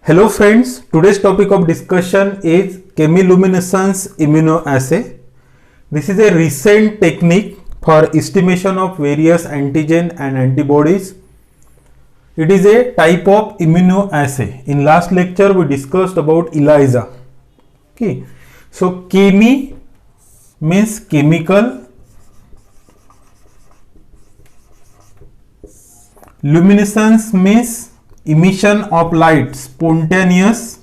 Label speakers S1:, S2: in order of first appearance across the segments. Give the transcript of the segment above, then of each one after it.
S1: Hello friends, today's topic of discussion is chemiluminescence immunoassay. This is a recent technique for estimation of various antigen and antibodies. It is a type of immunoassay. In last lecture we discussed about ELISA. Okay, so chemi means chemical, luminescence means emission of light, spontaneous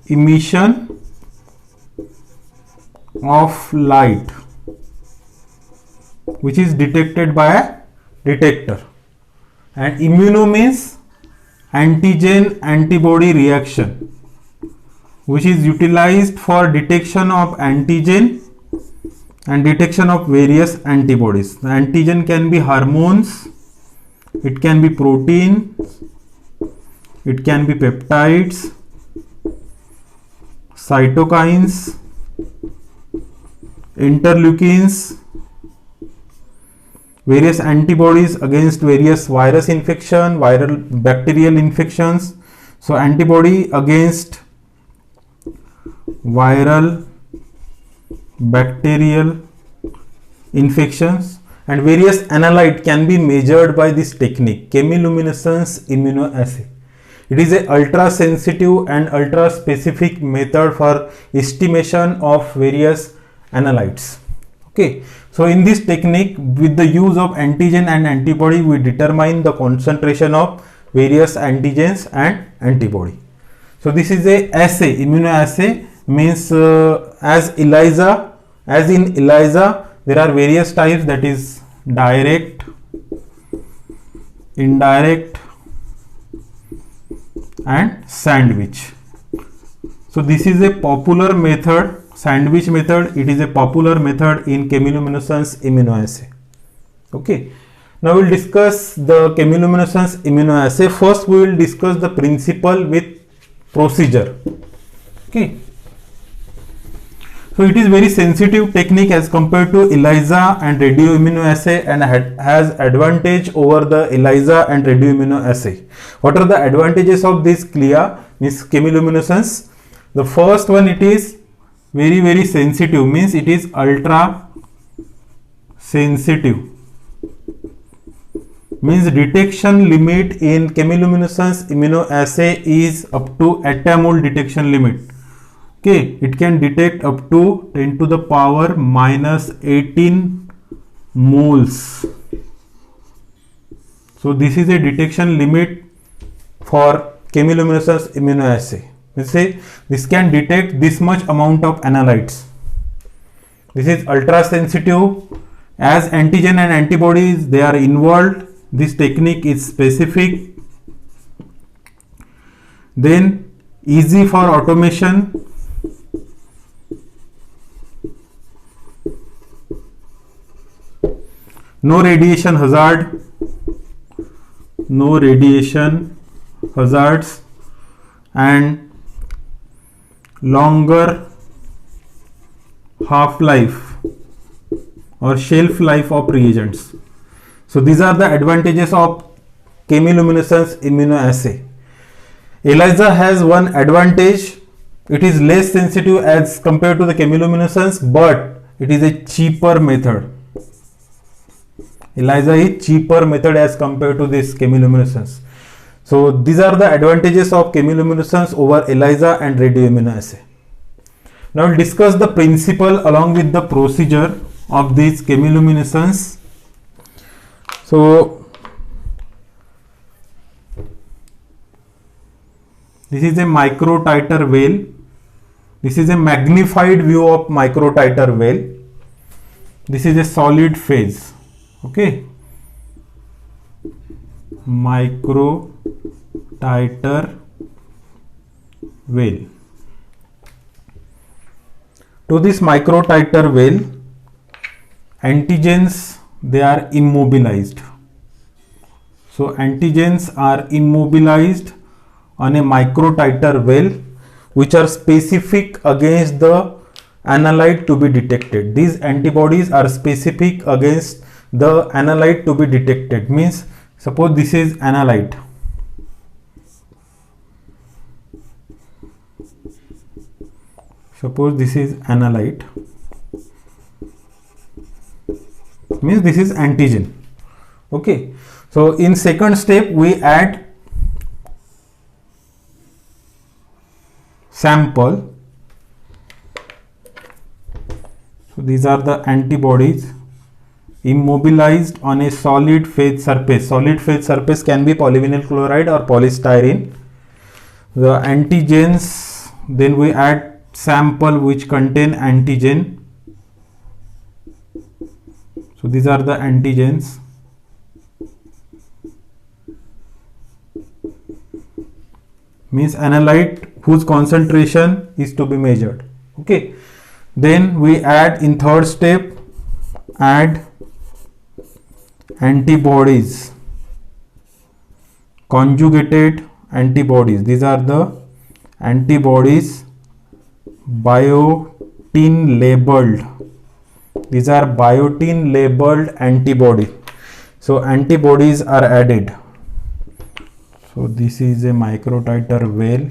S1: emission of light which is detected by a detector, and immuno means antigen antibody reaction which is utilized for detection of antigen and detection of various antibodies. The antigen can be hormones, it can be protein, it can be peptides, cytokines, interleukins, various antibodies against various virus infection, viral bacterial infections. So antibody against viral bacterial infections, and various analyte can be measured by this technique, chemiluminescence immunoassay. It is a ultra sensitive and ultra specific method for estimation of various analytes. Okay, so in this technique, with the use of antigen and antibody, we determine the concentration of various antigens and antibody. So this is a assay, immunoassay means as in ELISA there are various types, that is direct, indirect and sandwich. So this is a popular method, sandwich method. It is a popular method in chemiluminescence immunoassay. Okay, now we will discuss the chemiluminescence immunoassay. First we will discuss the principle with procedure. Okay, so it is very sensitive technique as compared to ELISA and radioimmunoassay, and has advantage over the ELISA and radioimmunoassay. What are the advantages of this CLIA, means chemiluminescence? The first one, it is very sensitive, means it is ultra sensitive, means detection limit in chemiluminescence immunoassay is up to attomole detection limit. Okay, it can detect up to 10 to the power minus 18 moles. So this is a detection limit for chemiluminescence immunoassay. Let's say this can detect this much amount of analytes. This is ultra sensitive. As antigen and antibodies they are involved, this technique is specific. Then easy for automation. No radiation hazard, no radiation hazards, and longer half-life or shelf life of reagents. So these are the advantages of chemiluminescence immunoassay. ELISA has one advantage, it is less sensitive as compared to the chemiluminescence, but it is a cheaper method. ELISA is cheaper method as compared to this chemiluminescence. So these are the advantages of chemiluminescence over ELISA and radioimmunoassay. Now we'll discuss the principle along with the procedure of this chemiluminescence. So this is a microtiter well. This is a magnified view of microtiter well. This is a solid phase. Okay, microtiter well. To this microtiter well, antigens, they are immobilized. So antigens are immobilized on a microtiter well, which are specific against the analyte to be detected. These antibodies are specific against the analyte to be detected, means Suppose this is analyte. Suppose this is analyte, means this is antigen. Okay, so in second step we add sample. So these are the antibodies immobilized on a solid phase surface. Solid phase surface can be polyvinyl chloride or polystyrene. The antigens, then we add sample which contain antigen. So these are the antigens. Means analyte whose concentration is to be measured. Okay, then we add in third step, add antibodies, conjugated antibodies. These are the antibodies biotin labeled. These are biotin labeled antibody. So antibodies are added. So this is a microtiter well.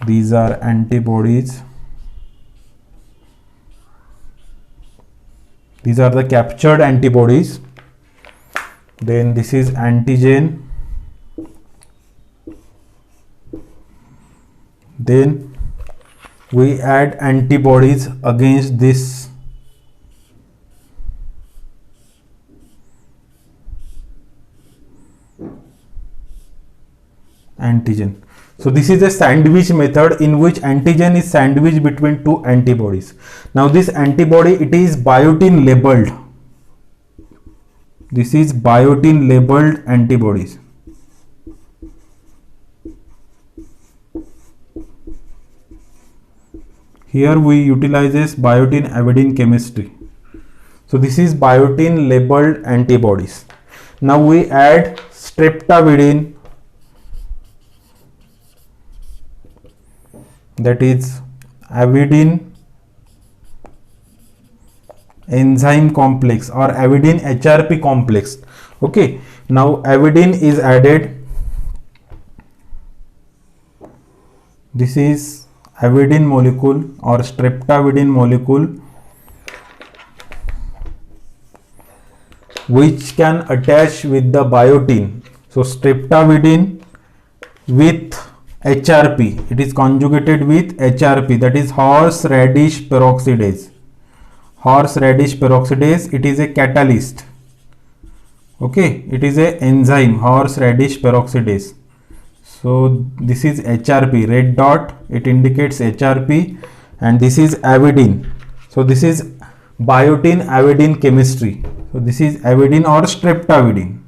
S1: These are antibodies. These are the captured antibodies. Then this is antigen. Then we add antibodies against this antigen. So this is a sandwich method in which antigen is sandwiched between two antibodies. Now this antibody, it is biotin labeled. This is biotin labeled antibodies. Here we utilizes biotin avidin chemistry. So this is biotin labeled antibodies. Now we add streptavidin, that is avidin enzyme complex or avidin HRP complex. Okay, now avidin is added. This is avidin molecule or streptavidin molecule which can attach with the biotin. So streptavidin with HRP, it is conjugated with HRP, that is horseradish peroxidase. Horseradish peroxidase, it is a catalyst. Okay, it is a enzyme, horseradish peroxidase. So this is HRP, red dot, it indicates HRP, and this is avidin. So this is biotin avidin chemistry. So this is avidin or streptavidin.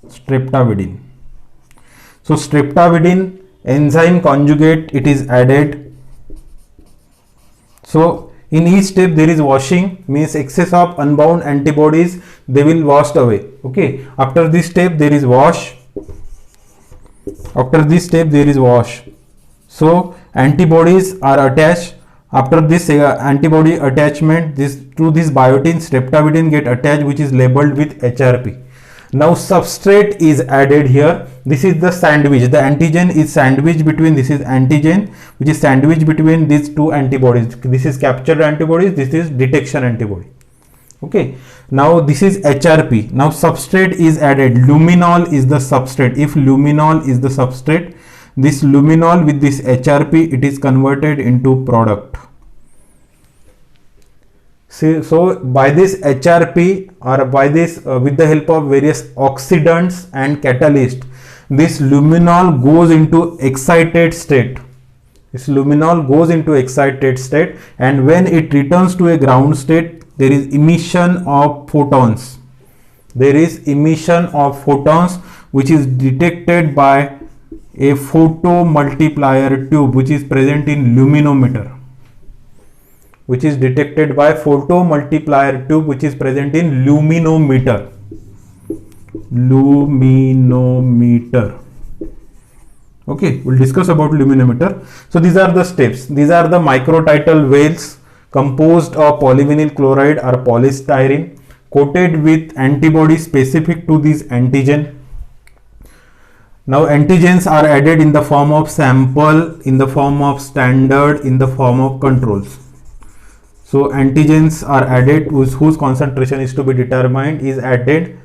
S1: Streptavidin. So streptavidin enzyme conjugate, it is added. So in each step there is washing, means excess of unbound antibodies, they will washed away. Okay, after this step there is wash. After this step there is wash. So antibodies are attached. After this antibody attachment, this to this biotin, streptavidin get attached, which is labeled with HRP. Now substrate is added here. This is the sandwich. The antigen is sandwiched between, this is antigen which is sandwiched between these two antibodies. This is captured antibodies, this is detection antibody. Okay, now this is HRP. Now substrate is added. Luminol is the substrate. If luminol is the substrate, this luminol with this HRP, it is converted into product. See, so by this HRP or by this with the help of various oxidants and catalyst, this luminol goes into excited state. This luminol goes into excited state, and when it returns to a ground state, there is emission of photons. There is emission of photons which is detected by a photomultiplier tube which is present in luminometer. Which is detected by photomultiplier tube which is present in luminometer. Luminometer. Okay, we'll discuss about luminometer. So these are the steps. These are the microtidal wells composed of polyvinyl chloride or polystyrene. coated with antibody specific to this antigen. Now antigens are added in the form of sample, in the form of standard, in the form of controls. So antigens are added whose concentration is to be determined is added.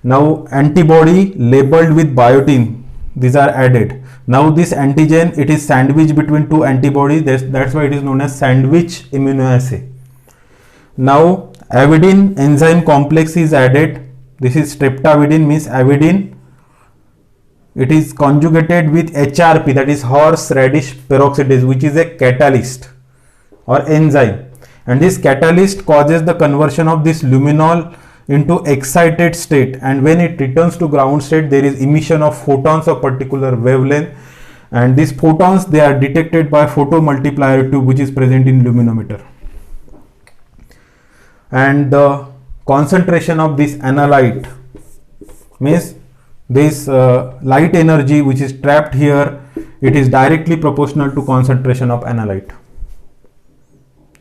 S1: Now antibody labeled with biotin, these are added. Now this antigen, it is sandwiched between two antibodies, that's why it is known as sandwich immunoassay. Now avidin enzyme complex is added. This is streptavidin, means avidin. It is conjugated with HRP, that is horseradish peroxidase, which is a catalyst or enzyme, and this catalyst causes the conversion of this luminol into excited state, and when it returns to ground state there is emission of photons of particular wavelength, and these photons, they are detected by photomultiplier tube which is present in luminometer. And the concentration of this analyte, means this light energy which is trapped here, it is directly proportional to concentration of analyte.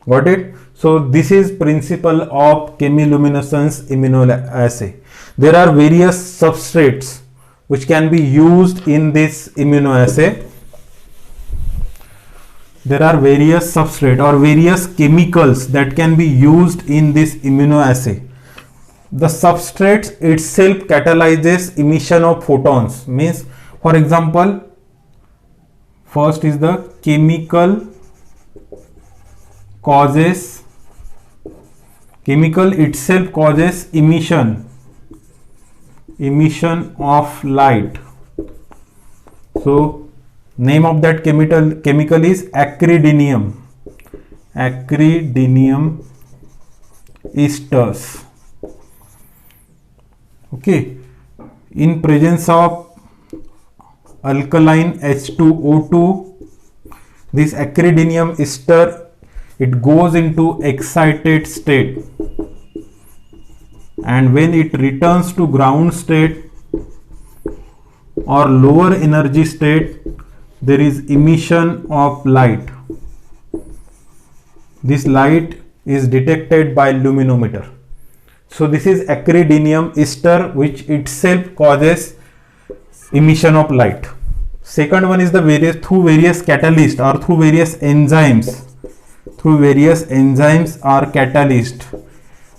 S1: Got it? So this is principle of chemiluminescence immunoassay. There are various substrates which can be used in this immunoassay. There are various substrates or various chemicals that can be used in this immunoassay. The substrate itself catalyzes emission of photons, means for example, first is the chemical itself causes emission of light. So name of that chemical is acridinium esters. Okay, in presence of alkaline H2O2, this acridinium ester, it goes into excited state, and when it returns to ground state or lower energy state, there is emission of light. This light is detected by luminometer. So this is acridinium ester, which itself causes emission of light. Second one is the through various catalysts or through various enzymes. Through various enzymes or catalyst,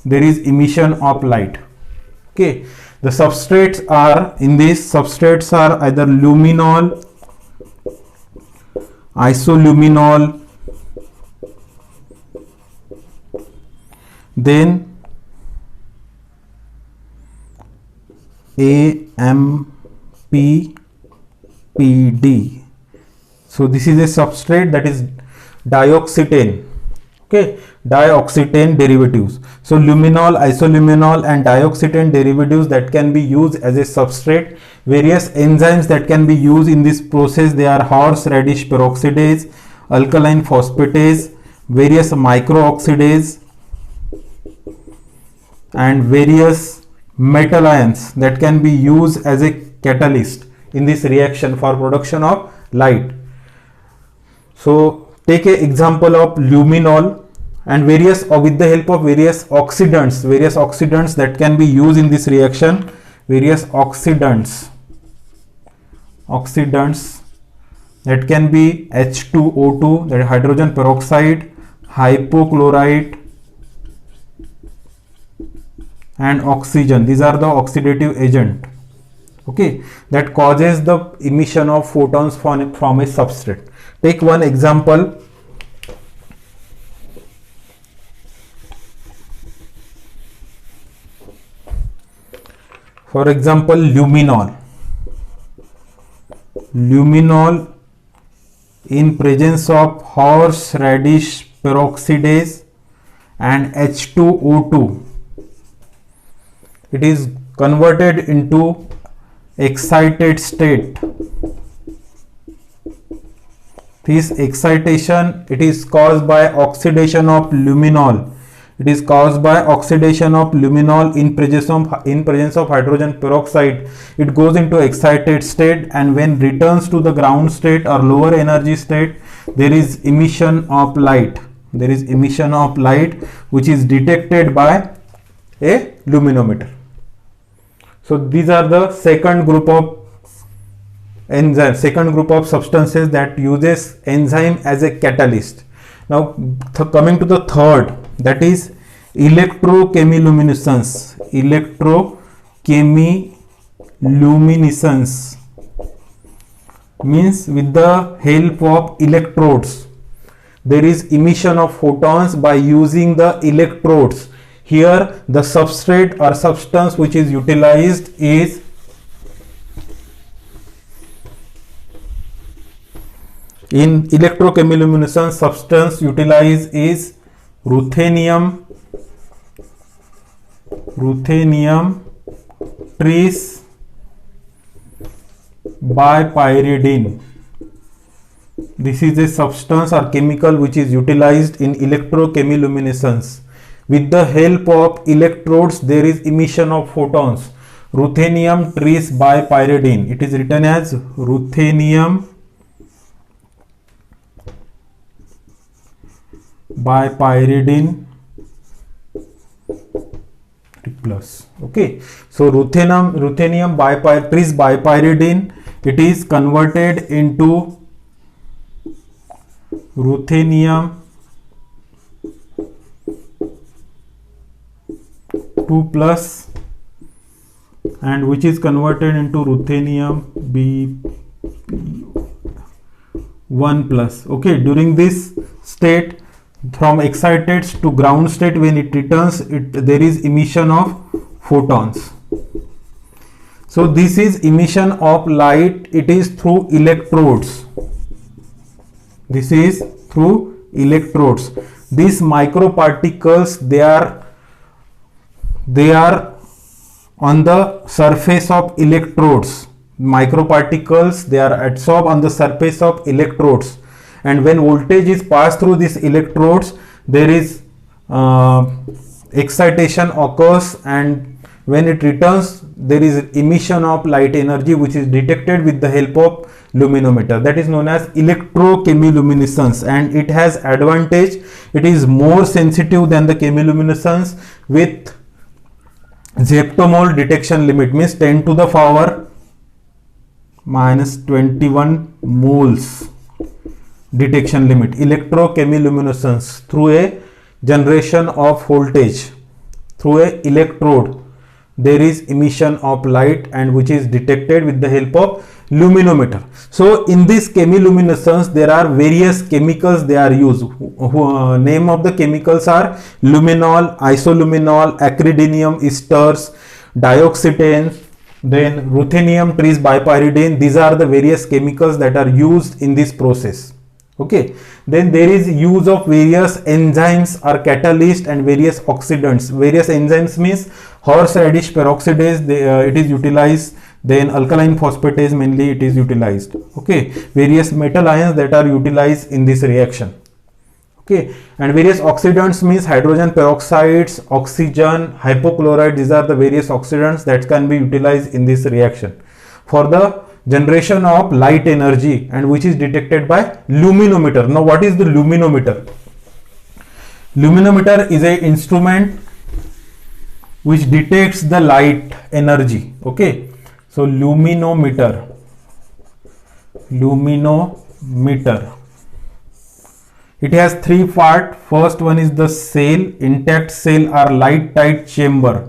S1: there is emission of light. Okay, the substrates are, in these substrates are either luminol, isoluminol, then AMPPD. So this is a substrate, that is dioxetane. Okay, dioxetane derivatives. So luminol, isoluminol and dioxetane derivatives that can be used as a substrate. Various enzymes that can be used in this process, they are horseradish peroxidase, alkaline phosphatase, various microoxidase, and various metal ions that can be used as a catalyst in this reaction for production of light. So take an example of luminol, and various, or with the help of various oxidants that can be used in this reaction. Various oxidants that can be H2O2, that is hydrogen peroxide, hypochlorite and oxygen. These are the oxidative agent, okay, that causes the emission of photons from a substrate. Take one example. For example, luminol. Luminol in presence of horseradish peroxidase and H2O2, it is converted into excited state. This excitation, it is caused by oxidation of luminol. It is caused by oxidation of luminol in presence of hydrogen peroxide. It goes into excited state, and when returns to the ground state or lower energy state, there is emission of light. There is emission of light which is detected by a luminometer. So these are the second group of enzyme, second group of substances that uses enzyme as a catalyst. Now coming to the third, that is electrochemiluminescence. Electrochemiluminescence means with the help of electrodes there is emission of photons by using the electrodes. Here the substrate or substance which is utilized is in electrochemiluminescence, substance utilized is ruthenium tris bipyridine. This is a substance or chemical which is utilized in electrochemiluminescence. With the help of electrodes there is emission of photons. Ruthenium tris bipyridine. It is written as ruthenium bipyridine plus. Okay, so ruthenium tris bipyridine, it is converted into ruthenium 2 plus, and which is converted into ruthenium B1 plus. Okay, during this state, from excited to ground state, when it returns, there is emission of photons. So this is emission of light. It is through electrodes. This is through electrodes. These microparticles, they are on the surface of electrodes. Microparticles, they are adsorbed on the surface of electrodes, and when voltage is passed through these electrodes, there is excitation occurs, and when it returns, there is emission of light energy which is detected with the help of luminometer. That is known as electrochemiluminescence, and it has advantage. It is more sensitive than the chemiluminescence with zeptomole detection limit, means 10 to the power minus 21 moles detection limit. Electrochemiluminescence, through a generation of voltage through a electrode, there is emission of light, and which is detected with the help of luminometer. So in this chemiluminescence there are various chemicals they are used. Name of the chemicals are luminol, isoluminol, acridinium esters, dioxetane, then ruthenium tris bipyridine. These are the various chemicals that are used in this process. Okay, then there is use of various enzymes or catalyst and various oxidants. Various enzymes means horseradish peroxidase, it is utilized. Then alkaline phosphatase mainly it is utilized. Okay, various metal ions that are utilized in this reaction. Okay, and various oxidants means hydrogen peroxides, oxygen, hypochlorite. These are the various oxidants that can be utilized in this reaction for the generation of light energy, and which is detected by luminometer. Now what is the luminometer? Luminometer is a instrument which detects the light energy. Okay, so luminometer, it has three parts. First one is the cell, intact cell or light tight chamber,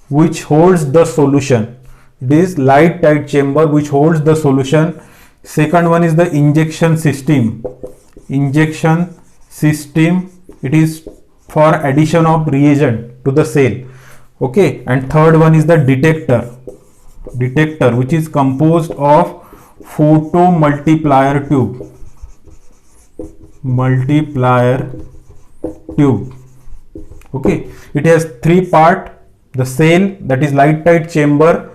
S1: which holds the solution. This light tight chamber which holds the solution. Second one is the injection system. It is for addition of reagent to the cell. Okay, and third one is the detector, which is composed of photomultiplier tube. Okay, it has three parts. The cell, that is light tight chamber,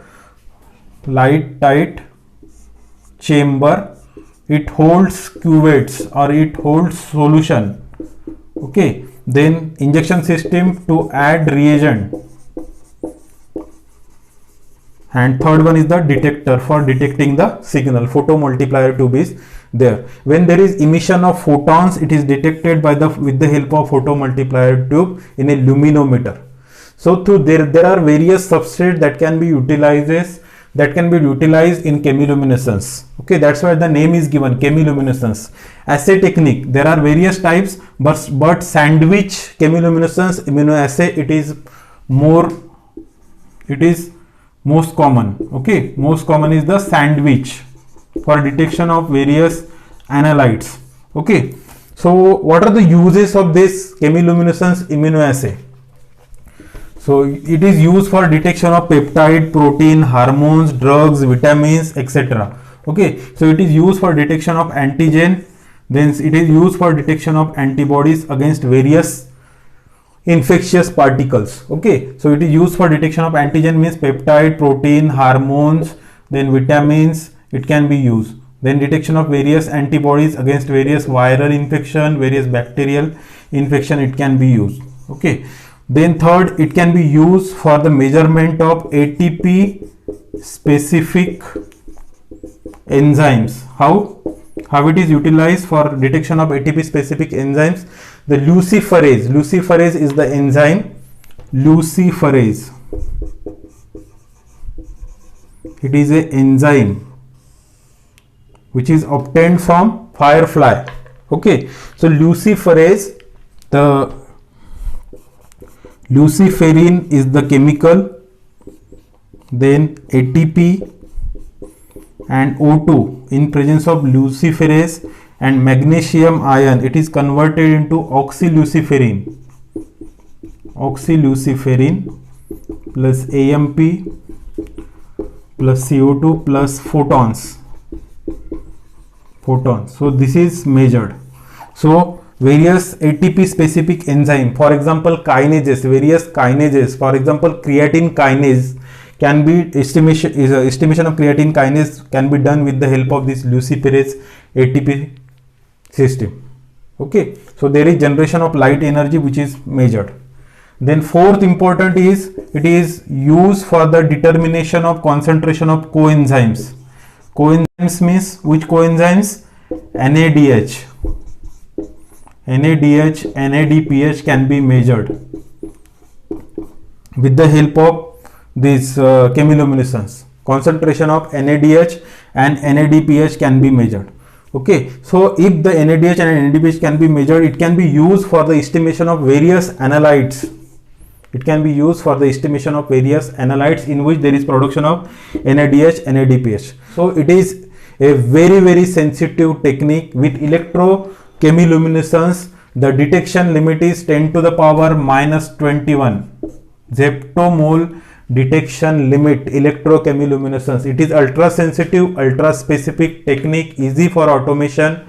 S1: it holds cuvettes or it holds solution. Okay, then injection system to add reagent, and third one is the detector for detecting the signal. Photomultiplier tube is there. When there is emission of photons, it is detected by with the help of photomultiplier tube in a luminometer. So there are various substrates that can be utilized in chemiluminescence. Okay, that's why the name is given, chemiluminescence. Assay technique, there are various types, but sandwich chemiluminescence immunoassay, it is most common. Okay, most common is the sandwich for detection of various analytes. Okay, so what are the uses of this chemiluminescence immunoassay? So it is used for detection of peptide, protein, hormones, drugs, vitamins, etc. Okay, so it is used for detection of antigen, then it is used for detection of antibodies against various infectious particles. Okay, so it is used for detection of antigen means peptide, protein, hormones, then vitamins, it can be used. Then detection of various antibodies against various viral infection, various bacterial infection, it can be used. Okay, then third, it can be used for the measurement of ATP specific enzymes. How it is utilized for detection of ATP specific enzymes? The luciferase is the enzyme. Luciferase, it is an enzyme which is obtained from firefly. Okay, so luciferase, the luciferin is the chemical, then ATP and O2 in presence of luciferase and magnesium ion, it is converted into oxyluciferin plus AMP plus CO2 plus photons. So this is measured. So various ATP specific enzyme, for example kinases, various kinases, for example creatine kinase can be estimation of creatine kinase can be done with the help of this luciferase ATP system. Okay, so there is generation of light energy which is measured. Then fourth important is, it is used for the determination of concentration of coenzymes. Coenzymes means which coenzymes? NADH, NADPH can be measured with the help of this chemiluminescence. Concentration of NADH and NADPH can be measured. Okay, so if the NADH and NADPH can be measured, it can be used for the estimation of various analytes. It can be used for the estimation of various analytes in which there is production of NADH, NADPH. So it is a very sensitive technique. With electrochemiluminescence, the detection limit is 10 to the power minus 21 zeptomole detection limit. Electrochemiluminescence, it is ultra sensitive, ultra specific technique, easy for automation.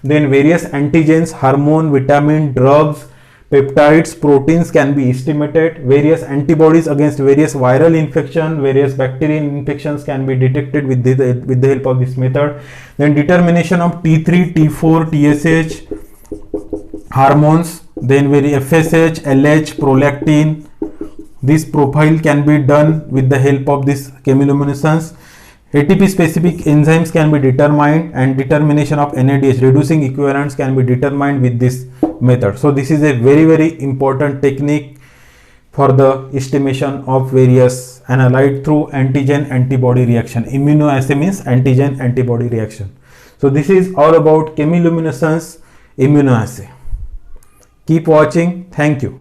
S1: Then various antigens, hormone, vitamin, drugs, peptides, proteins can be estimated. Various antibodies against various viral infection, various bacterial infections can be detected with the help of this method. Then determination of T3, T4, TSH hormones, then FSH, LH, prolactin. This profile can be done with the help of this chemiluminescence. ATP specific enzymes can be determined, and determination of NADH reducing equivalents can be determined with this method. So this is a very important technique for the estimation of various analyte through antigen antibody reaction. Immunoassay means antigen antibody reaction. So this is all about chemiluminescence immunoassay. Keep watching. Thank you.